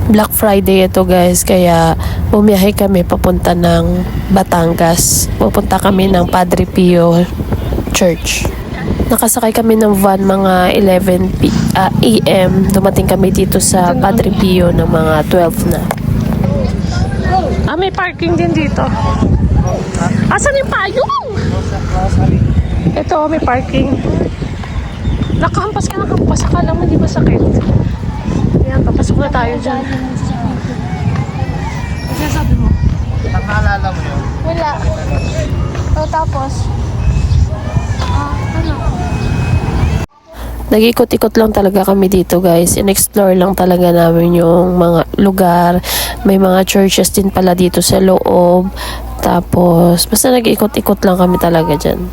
Black Friday ito guys, kaya bumiyahe kami papunta ng Batangas. Pupunta kami ng Padre Pio Church. Nakasakay kami ng van mga 11 AM. Dumating kami dito sa Padre Pio ng mga 12 na. May parking din dito. Asan yung payong? Ito, may parking. Nakahampas ka, nakahampas. Akala mo di ba sakit? Ayan, papasok na tayo dyan. Ano sabi mo? Naalala mo yun? Wala. So, tapos, ano? Nag-ikot-ikot lang talaga kami dito guys. In-explore lang talaga namin yung mga lugar. May mga churches din pala dito sa loob. Tapos, basta nag-ikot-ikot lang kami talaga dyan.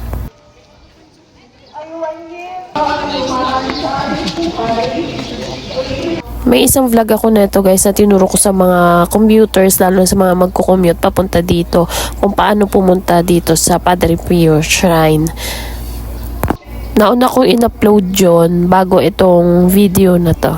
May isang vlog ako neto guys na tinuro ko sa mga commuters, lalo sa mga magko-commute papunta dito, kung paano pumunta dito sa Padre Pio Shrine. Nauna kong in-upload yun bago itong video na to.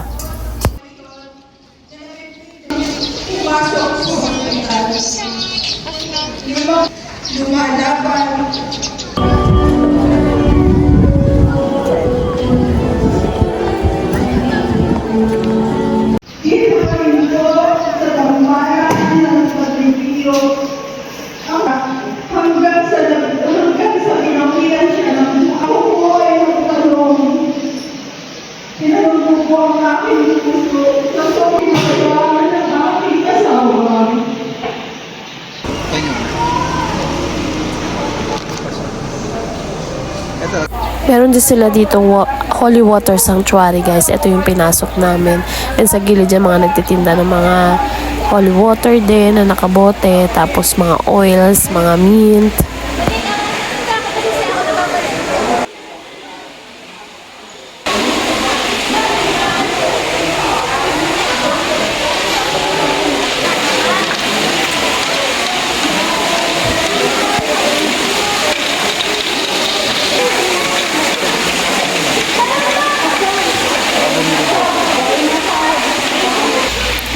Meron din sila dito Holy Water Sanctuary guys. Ito yung pinasok namin. And sa gilid dyan mga nagtitinda ng mga holy water din na nakabote. Tapos mga oils, mga mint.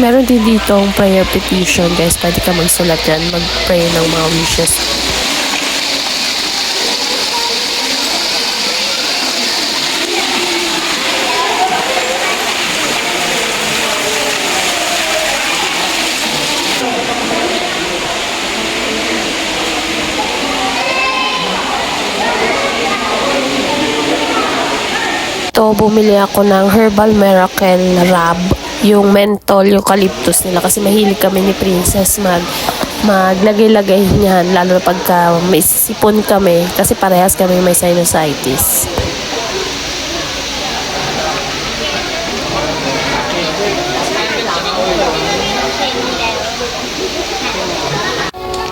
Meron din dito ang prayer petition guys. Pwede ka magsulat yan. Mag-pray ng mga wishes. Ito, bumili ako ng Herbal Miracle Rub. Yung menthol, eucalyptus nila kasi mahilig kami ni Princess maglagay-lagay niyan, lalo na pagka may sipon kami kasi parehas kami may sinusitis.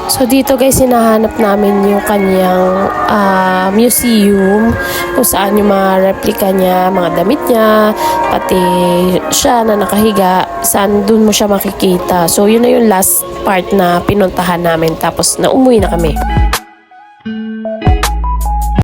So dito guys, hinahanap namin yung kanyang museum kung saan yung mga replika niya, mga damit niya, pati siya na nakahiga, saan dun mo siya makikita. So yun na yung last part na pinuntahan namin, tapos na umuwi na kami.